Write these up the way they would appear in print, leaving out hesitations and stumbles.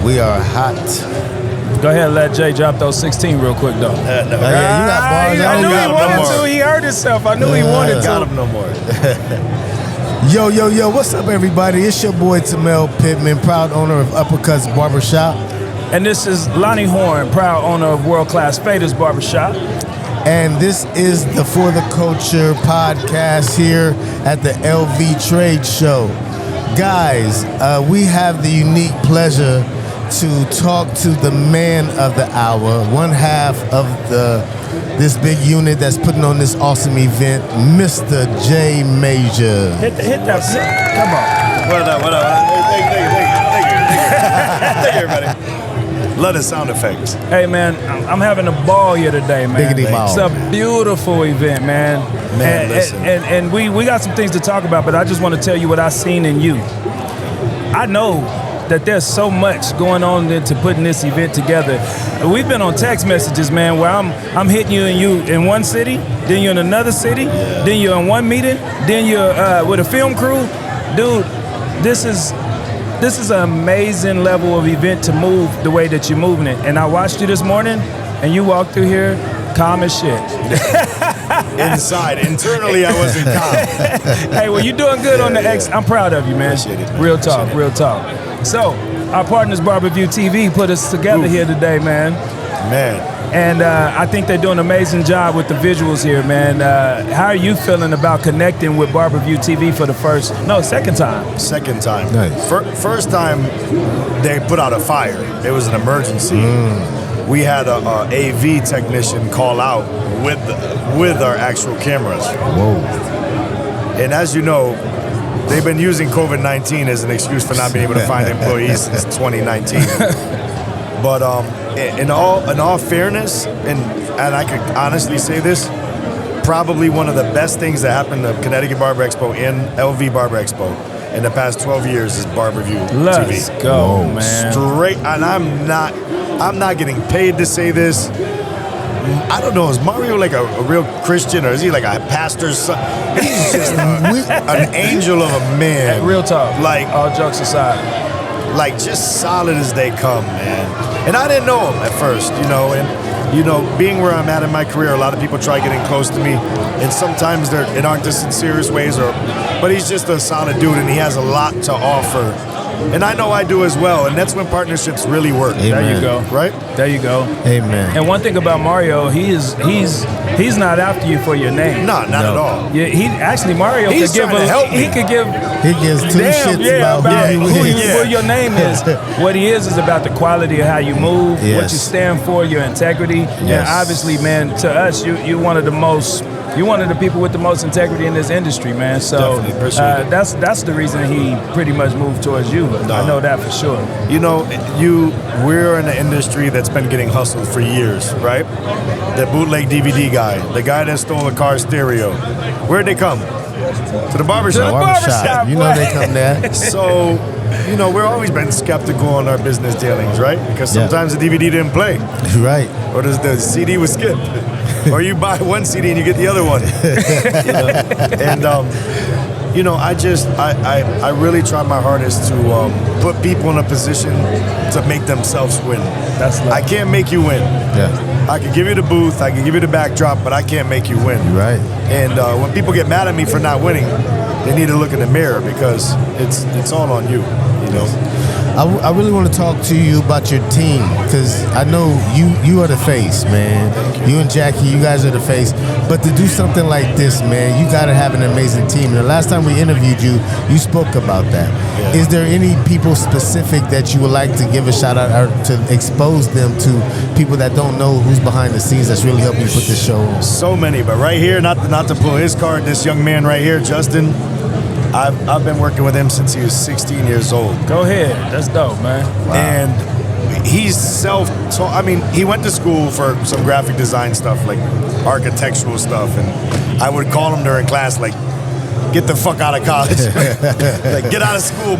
We are hot. Go ahead and let Jay drop those 16 real quick, though. You got bars. I knew he got wanted bars. to. He heard himself. I knew he wanted to. Got him no more. Yo, what's up, everybody? It's your boy, Tamel Pittman, proud owner of Uppercuts Barbershop. And this is Lonnie Horn, proud owner of World Class Faders Barbershop. And this is the For the Culture podcast here at the LV Trade Show. Guys, we have the unique pleasure to talk to the man of the hour, one half of this big unit that's putting on this awesome event, Mr. Jay Major. Hit that. Come on. What up? Thank you, everybody. Love the sound effects. Hey, man, I'm having a ball here today, man. Biggity ball. It's a beautiful event, man. Man, listen. And we got some things to talk about, but I just want to tell you what I seen in you. I know that there's so much going on into putting this event together. We've been on text messages, man, where I'm hitting you and you in one city, then you're in another city, then you're in one meeting, then you're with a film crew. Dude, this is an amazing level of event to move the way that you're moving it. And I watched you this morning, and you walked through here calm as shit. Inside, internally, I wasn't calm. Hey, well, you're doing good on the X. I'm proud of you, man. Appreciate it, man. Real talk. So, our partners, Barberview TV, put us together here today, man. And I think they're doing an amazing job with the visuals here, man. How are you feeling about connecting with Barberview TV for the second time? Second time. Nice. First time, they put out a fire. It was an emergency. We had a AV technician call out with our actual cameras. Whoa. And as you know, they've been using COVID-19 as an excuse for not being able to find employees since 2019. But in all fairness, and I could honestly say this, probably one of the best things that happened to Connecticut Barber Expo and LV Barber Expo in the past 12 years is Barberview TV. Let's go, man. Straight, and I'm not getting paid to say this. I don't know, is Mario like a real Christian, or is he like a pastor's son? He's just an angel of a man. Real talk. Like, all jokes aside. like just solid as they come, man. And I didn't know him at first, and being where I'm at in my career, a lot of people try getting close to me, and sometimes it aren't the sincerest ways, but he's just a solid dude, and he has a lot to offer. And I know I do as well, and that's when partnerships really work. Amen. There you go. Right? There you go. Amen. And one thing about Mario, he's not after you for your name. No, not at all. Yeah, Mario He's could give trying to help me. he could give He gives two shits about who your name is. What he is about the quality of how you move, Yes. what you stand for, your integrity. And Yes. obviously, man, to us, you're one of the people with the most integrity in this industry, man. So Definitely, appreciate it. that's the reason he pretty much moved towards you. I know that for sure. We're in an industry that's been getting hustled for years, right? The bootleg DVD guy, the guy that stole a car stereo. Where'd they come? To the barbershop. barbershop. You know they come there. So, we've always been skeptical on our business dealings, right? Because sometimes the DVD didn't play, Right. or the CD was skipped, or you buy one CD and you get the other one. And I really try my hardest to put people in a position to make themselves win. I can't make you win. Yeah. I can give you the booth, I can give you the backdrop, but I can't make you win. Right. And when people get mad at me for not winning, they need to look in the mirror, because it's all on you. I really want to talk to you about your team, because I know you are the face, man. You and Jackie, you guys are the face. But to do something like this, man, you got to have an amazing team. And the last time we interviewed you, you spoke about that. Yeah. Is there any people specific that you would like to give a shout out, or to expose them to people that don't know who's behind the scenes that's really helping you put this show on? So many, but right here, not to pull his card, this young man right here, Justin, I've been working with him since he was 16 years old. Go ahead. That's dope, man. Wow. And he's self-taught. He went to school for some graphic design stuff, like architectural stuff, and I would call him during class, like, get the fuck out of college. Like, get out of school.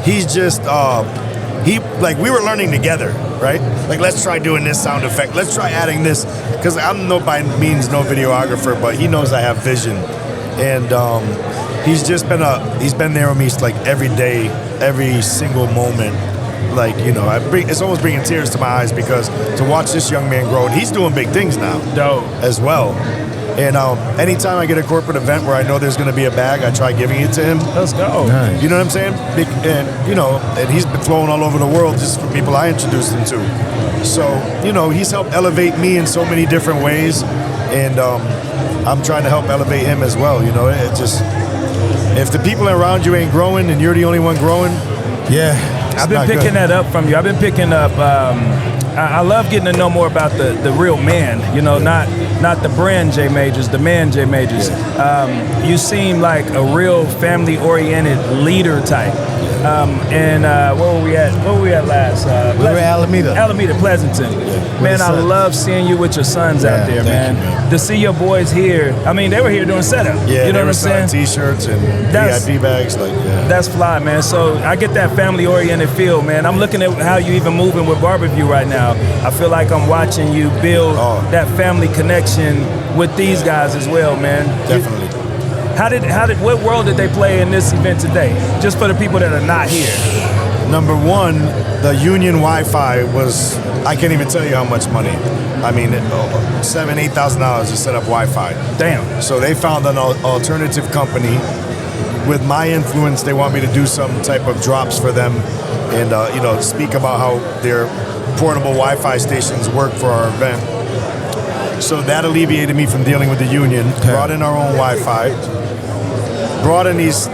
He's just, we were learning together, right? Like, let's try doing this sound effect. Let's try adding this. Because I'm by means no videographer, but he knows I have vision. And he's been there with me like every day, every single moment. Like, you know, it's almost bringing tears to my eyes because to watch this young man grow, and he's doing big things now. Dope. As well. And anytime I get a corporate event where I know there's going to be a bag, I try giving it to him. Let's go. Nice. You know what I'm saying? And, you know, and he's been flowing all over the world just for people I introduced him to. So, you know, he's helped elevate me in so many different ways. And I'm trying to help elevate him as well. You know, it just, if the people around you ain't growing and you're the only one growing. Yeah. I've been picking that up from you. I've been picking up. I love getting to know more about the real man. You know, not the brand J Majors, the man J Majors. Yeah. You seem like a real family-oriented leader type. And where were we at? Where were we at last? We were at Alameda. Alameda, Pleasanton. Man, I love seeing you with your sons out there, man. To see your boys here. I mean, they were here doing setup. Yeah, you know what I'm saying? T-shirts and VIP bags, like yeah. That's fly, man. So I get that family-oriented feel, man. I'm looking at how you even moving with Barberview right now. I feel like I'm watching you build that family connection with these guys as well, man. Definitely. What role did they play in this event today? Just for the people that are not here. Number one, the Union Wi-Fi was, I can't even tell you how much money. I mean, $7,000, $8,000 to set up Wi-Fi. Damn. So they found an alternative company. With my influence, they want me to do some type of drops for them and, you know, speak about how their portable Wi-Fi stations work for our event. So that alleviated me from dealing with the union. Okay. Brought in our own Wi-Fi. Brought in these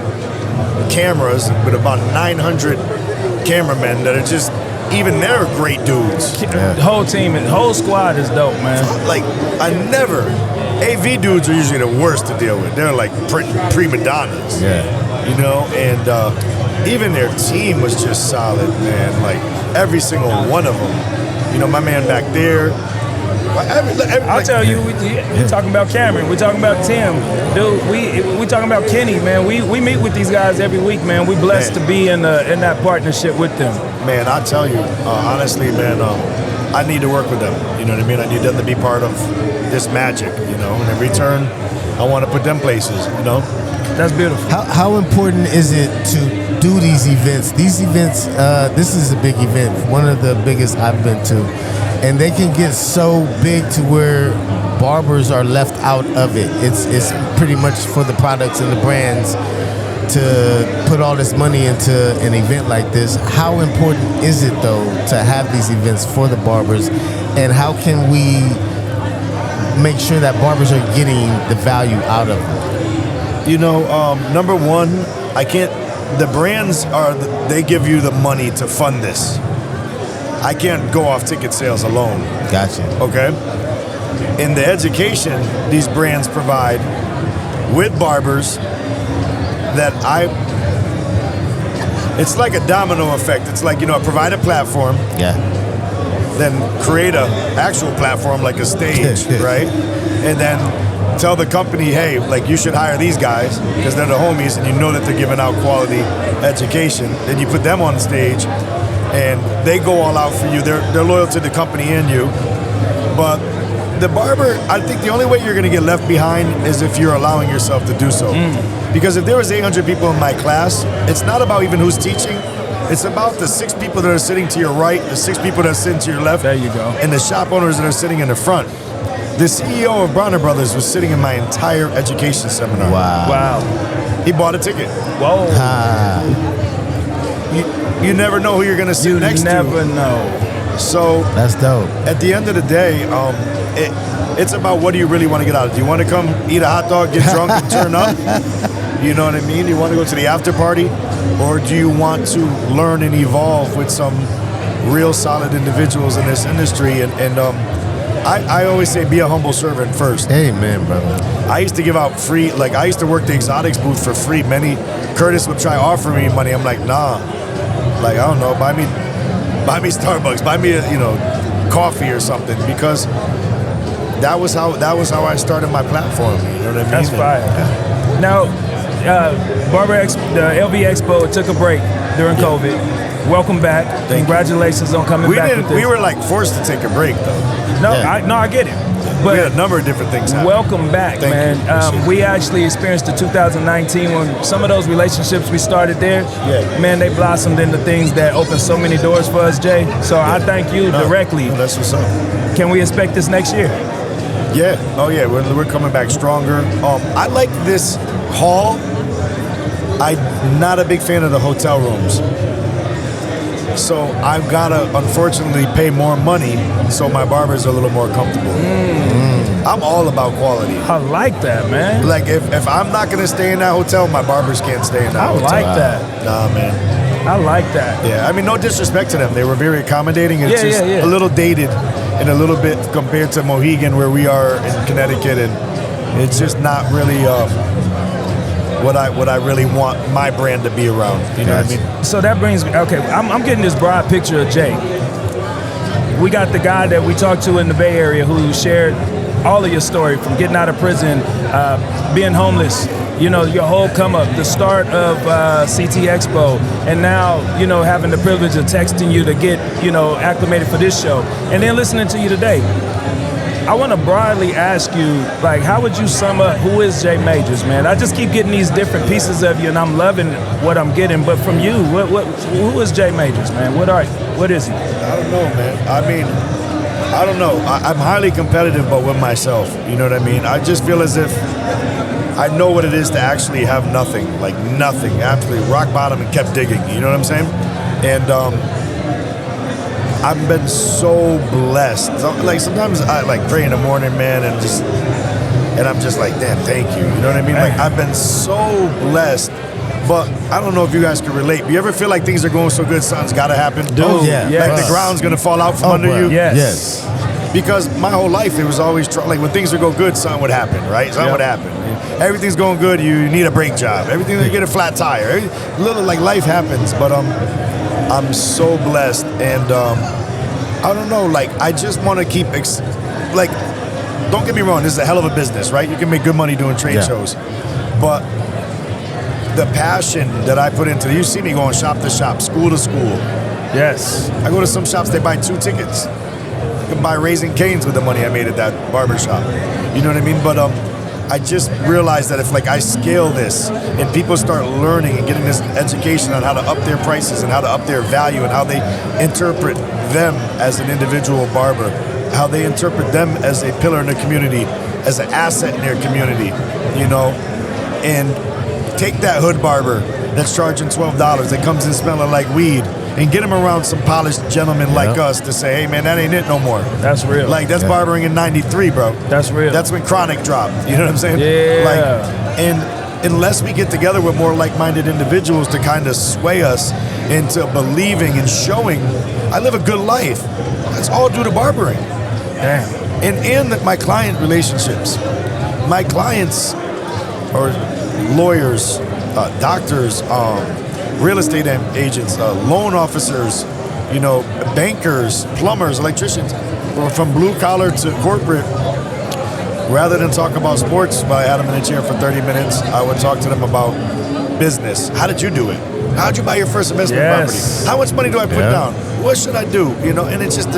cameras with about 900 cameramen that are just, even they're great dudes. The whole team, the whole squad is dope, man. Like, AV dudes are usually the worst to deal with. They're like prima donnas. Yeah. You know, and even their team was just solid, man. Like, every single one of them. You know, my man back there. I'll tell you, we talking about Cameron, we talking about Tim, dude. We talking about Kenny, man. We meet with these guys every week, man. We blessed to be in that partnership with them. Man, I tell you, honestly, man, I need to work with them. You know what I mean? I need them to be part of this magic. You know, and in return, I want to put them places. You know, that's beautiful. How important is it to do these events? These events, this is a big event, one of the biggest I've been to. And they can get so big to where barbers are left out of it. It's pretty much for the products and the brands to put all this money into an event like this. How important is it, though, to have these events for the barbers? And how can we make sure that barbers are getting the value out of it? You know, number one, the brands they give you the money to fund this. I can't go off ticket sales alone. Gotcha. Okay? In the education these brands provide with barbers it's like a domino effect. It's like, you know, provide a platform. Yeah. Then create a actual platform like a stage, right? And then tell the company, hey, like, you should hire these guys because they're the homies and you know that they're giving out quality education. Then you put them on the stage and they go all out for you. They're loyal to the company and you. But the barber, I think the only way you're going to get left behind is if you're allowing yourself to do so. Because if there was 800 people in my class, it's not about even who's teaching. It's about the 6 people that are sitting to your right, the 6 people that are sitting to your left. There you go. And the shop owners that are sitting in the front. The CEO of Bronner Brothers was sitting in my entire education seminar. Wow. He bought a ticket. Whoa. You never know who you're going to sit next to. You never know. So that's dope. At the end of the day, it's about what do you really want to get out of it. Do you want to come eat a hot dog, get drunk, and turn up? You know what I mean? Do you want to go to the after party? Or do you want to learn and evolve with some real solid individuals in this industry? And I always say be a humble servant first. Amen, brother. I used to give out free, like I used to work the exotics booth for free. Curtis would try offer me money. I'm like, nah. Like, I don't know, buy me Starbucks, buy me a, coffee or something, because that was how I started my platform. You know what I mean? That's fire. Yeah. Now, the LV Expo took a break during COVID. Welcome back. Congratulations on coming back with this. We were like forced to take a break though. No, I get it. But we had a number of different things happen. welcome back, Thank man. you. Appreciate it. We actually experienced the 2019 when some of those relationships we started there, Yeah. man, they blossomed into things that opened so many doors for us, Jay. So I thank you directly. No, that's what's up. Can we expect this next year? Yeah. Oh, yeah. We're coming back stronger. I like this hall. I'm not a big fan of the hotel rooms. So I've got to, unfortunately, pay more money so my barbers are a little more comfortable. I'm all about quality. I like that, man. Like, if I'm not going to stay in that hotel, my barbers can't stay in that I hotel. like that. Nah, man. I like that. Yeah, I mean, no disrespect to them. They were very accommodating. It's Yeah, just yeah, yeah. a little dated and a little bit compared to Mohegan where we are in Connecticut. And it's just not really what I really want my brand to be around. You know what I mean? So that brings me, okay, I'm getting this broad picture of Jay. We got the guy that we talked to in the Bay Area who shared all of your story from getting out of prison, being homeless, you know, your whole come up, the start of CT Expo, and now, you know, having the privilege of texting you to get, you know, acclimated for this show, and then listening to you today. I want to broadly ask you, like, how would you sum up who is Jay Majors, man? I just keep getting these different pieces of you, and I'm loving what I'm getting. But from you, who is Jay Majors, man? What is he? I don't know, man. I mean, I don't know. I'm highly competitive, but with myself. You know what I mean? I just feel as if I know what it is to actually have nothing, like nothing, absolutely rock bottom, and kept digging. You know what I'm saying? And I've been so blessed. So, like sometimes I like pray in the morning, man, and I'm just like, damn, thank you. You know what I mean? Like I've been so blessed. But I don't know if you guys can relate. Do you ever feel like things are going so good, something's got to happen? Oh, yeah. Yes. Like the ground's gonna fall out from under bro. you? Yes. Because my whole life, it was always like when things would go good, something would happen, right? Something would happen. Everything's going good, you need a brake job. Everything, you get a flat tire. Little like life happens, but I'm so blessed, and I don't know, like I just want to keep like. Don't get me wrong, this is a hell of a business, right? You can make good money doing trade shows, but the passion that I put into it, you see me going shop to shop, school to school. Yes. I go to some shops, they buy 2 tickets. You can buy Raising Cane's with the money I made at that barber shop. You know what I mean? But I just realized that if like I scale this and people start learning and getting this education on how to up their prices and how to up their value and how they interpret them as an individual barber, how they interpret them as a pillar in the community, as an asset in their community, you know, and take that hood barber that's charging $12 that comes in smelling like weed and get him around some polished gentlemen like us to say, hey man, that ain't it no more. That's real. Like that's barbering in '93, bro. That's real. That's when Chronic dropped. You know what I'm saying? Yeah. Like, and unless we get together with more like-minded individuals to kind of sway us into believing and showing, I live a good life. That's all due to barbering. Damn. And my client relationships. My clients are lawyers, doctors, real estate agents, loan officers, you know, bankers, plumbers, electricians, from blue collar to corporate. Rather than talk about sports, while I had them in a chair for 30 minutes, I would talk to them about business. How did you do it? How did you buy your first investment property? How much money do I put down? What should I do? You know, and it's just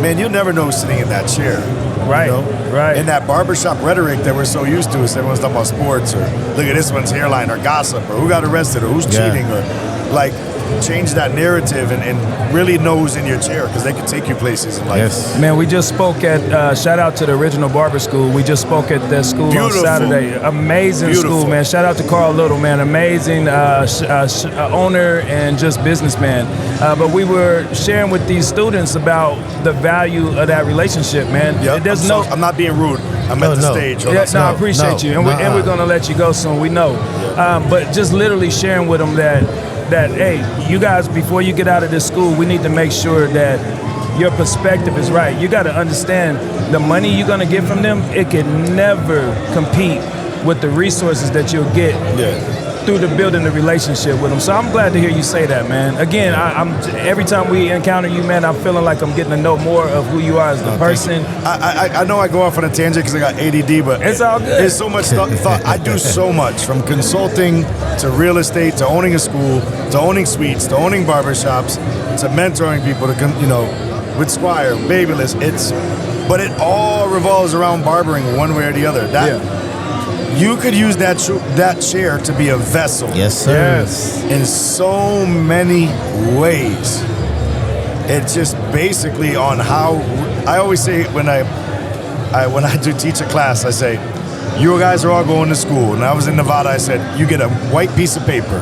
man, you'll never know who's sitting in that chair. Right, you know? right. And that barbershop rhetoric that we're so used to is everyone's talking about sports or look at this one's hairline or gossip or who got arrested or who's cheating or like change that narrative and really know who's in your chair because they can take you places in life. Yes. Man, we just spoke at, shout out to the Original Barber School. We just spoke at that school Beautiful. on Saturday. Amazing Beautiful. school, man. Shout out to Carl Little, man. Amazing owner and just businessman. But we were sharing with these students about the value of that relationship, man. Yep. There's I'm not being rude. I'm at the stage. Yeah, I appreciate you. And we're going to let you go soon. We know. But just literally sharing with them that, hey, you guys, before you get out of this school, we need to make sure that your perspective is right. You got to understand the money you're going to get from them, it can never compete with the resources that you'll get through the building the relationship with them. So I'm glad to hear you say that, man. Again, I'm every time we encounter you, man, I'm feeling like I'm getting to know more of who you are as the person. I know I go off on a tangent because I got ADD, but it's all good. There's so much thought. I do so much, from consulting to real estate to owning a school to owning suites to owning barbershops to mentoring people to, you know, with Squire, Babyless. but it all revolves around barbering one way or the other. You could use that chair to be a vessel. Yes, sir. Yes. In so many ways. It's just basically on how I always say when I do teach a class, I say, you guys are all going to school. And I was in Nevada, I said, you get a white piece of paper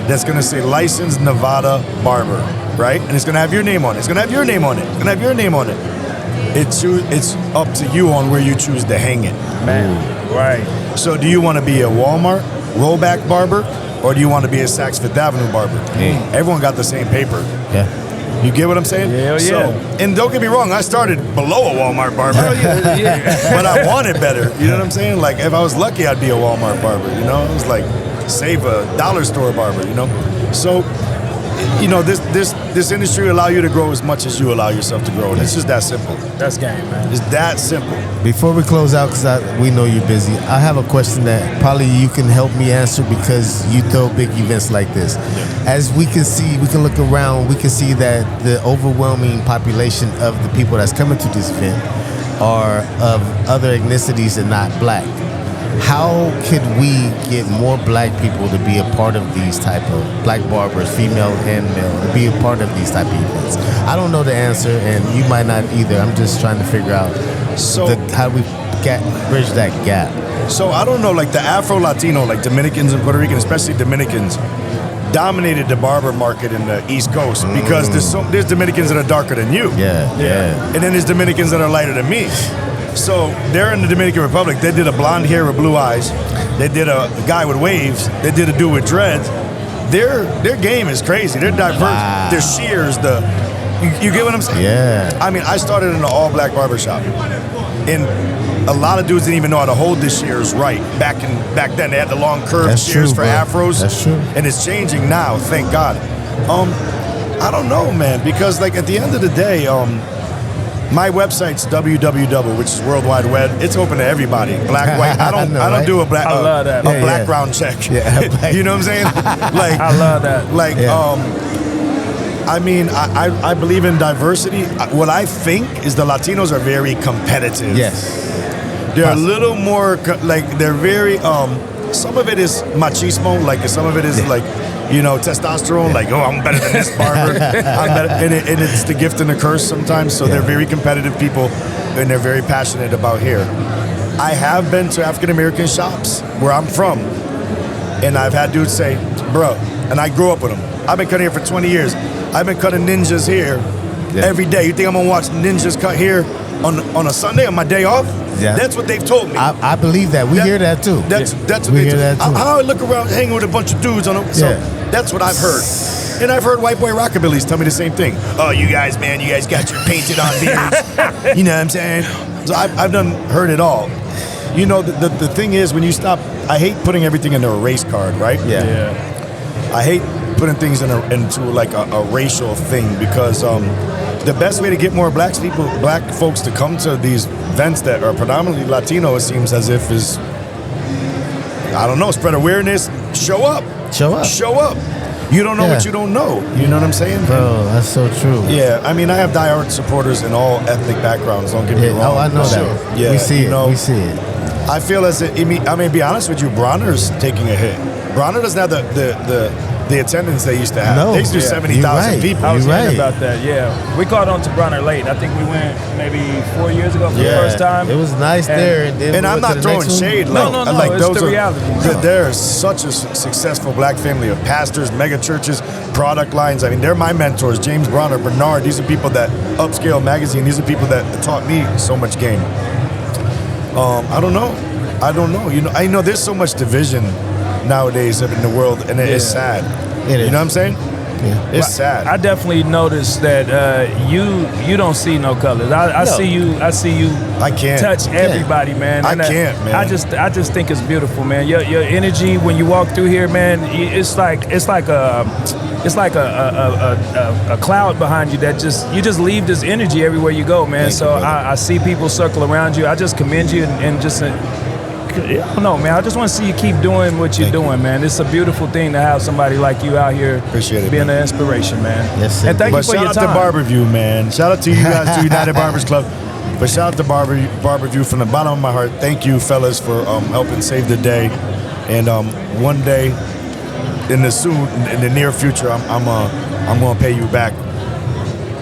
that's gonna say licensed Nevada barber, right? And it's gonna have your name on it. It's gonna have your name on it. It's gonna have your name on it. It's up to you on where you choose to hang it. Man, right. So do you want to be a Walmart rollback barber, or do you want to be a Saks Fifth Avenue barber? Everyone got the same paper. Yeah. You get what I'm saying? Yeah, so, and don't get me wrong, I started below a Walmart barber. But I wanted better. You know what I'm saying? Like, if I was lucky, I'd be a Walmart barber. You know, it was like save a dollar store barber. You know, so you know this industry will allow you to grow as much as you allow yourself to grow, and it's just that simple. That's game, man. It's that simple. Before we close out, because we know you're busy, I have a question that probably you can help me answer because you throw big events like this. As we can see, we can look around, we can see that the overwhelming population of the people that's coming to this event are of other ethnicities and not black. How could we get more black people to be a part of these type of black barbers, female and male, to be a part of these type of events? I don't know the answer, and you might not either. I'm just trying to figure out how we bridge that gap. So I don't know, like the Afro-Latino, like Dominicans and Puerto Ricans, especially Dominicans, dominated the barber market in the East Coast because there's Dominicans that are darker than you. Yeah. And then there's Dominicans that are lighter than me. So they're in the Dominican Republic. They did a blonde hair with blue eyes. They did a guy with waves. They did a dude with dreads. Their game is crazy. They're diverse. Wow. Their shears, you get what I'm saying? Yeah. I mean, I started in an all-black barbershop, and a lot of dudes didn't even know how to hold the shears right. Back then, they had the long curved shears for afros. That's true. And it's changing now, thank God. I don't know, man, because like at the end of the day, my website's www, which is World Wide Web. It's open to everybody, black, white. I don't do a black background check. Yeah, you know what I'm saying? Like I love that. Like I mean, I believe in diversity. What I think is the Latinos are very competitive. Yes. They're a little more like they're very. Some of it is machismo, like some of it is like, you know, testosterone. Like, oh, I'm better than this barber. I'm better, and it's the gift and the curse sometimes. So they're very competitive people, and they're very passionate about hair. I have been to African American shops where I'm from, and I've had dudes say, "Bro," and I grew up with them. I've been cutting hair for 20 years. I've been cutting ninjas hair every day. You think I'm gonna watch ninjas cut hair on a Sunday on my day off? Yeah. That's what they've told me. I believe that. We hear that too. That's what we they hear do. that too. I look around hanging with a bunch of dudes on them. So that's what I've heard. And I've heard white boy rockabillys tell me the same thing. Oh, you guys got your painted on beards. You know what I'm saying? So I've heard it all. You know, the thing is, when you stop, I hate putting everything into a race card, right? Yeah. I hate putting things into like a racial thing because the best way to get more black folks to come to these events that are predominantly Latino, it seems as if is, I don't know, spread awareness, show up. You don't know what you don't know. You know what I'm saying? Bro, that's so true. Yeah, I mean, I have diehard supporters in all ethnic backgrounds, don't get me wrong. Oh, I know that. Sure. Yeah, we see it. We see it. I feel as if, I mean, be honest with you, Bronner's taking a hit. Bronner doesn't have the attendance they used to have. No. They used to do 70,000 people. I was hearing about that, yeah. We caught on to Bronner late. I think we went maybe 4 years ago for the first time. It was nice there. And I'm not throwing shade. No, like it's those the reality. They're such a successful black family of pastors, mega churches, product lines. I mean, they're my mentors. James Bronner, Bernard, these are people that, Upscale Magazine, these are people that taught me so much game. I don't know. You know, I know there's so much division nowadays in the world, and it's sad. It is. You know what I'm saying? Yeah. It's sad. I definitely noticed that you don't see no colors. I see you. I can't touch everybody, man. I can't, man. I just think it's beautiful, man. Your energy when you walk through here, man. It's like a cloud behind you that you just leave this energy everywhere you go, man. I see people circle around you. I just commend you and just. I don't know, man. I just want to see you keep doing what you're doing, man. It's a beautiful thing to have somebody like you out here being an inspiration, man. Yes, sir. And thank you for your time. Shout out to Barberview, man. Shout out to you guys, to United Barbers Club. But shout out to Barberview from the bottom of my heart. Thank you, fellas, for helping save the day. And one day, in the near future, I'm gonna pay you back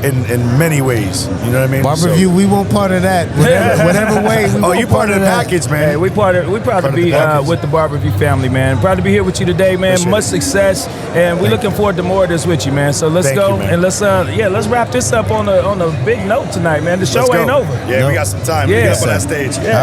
in many ways. You know what I mean? Barberview, we won't part of that. Whatever way. You part of the package, man. Hey, we proud to be with the Barberview family, man. Proud to be here with you today, man. Appreciate Much success, and we're looking forward to more of this with you, man. So let's Thank go you, man. and let's wrap this up on a big note tonight, man. The show Let's go. ain't over. Yeah, we got some time. Yeah. We got up on that stage. Yeah.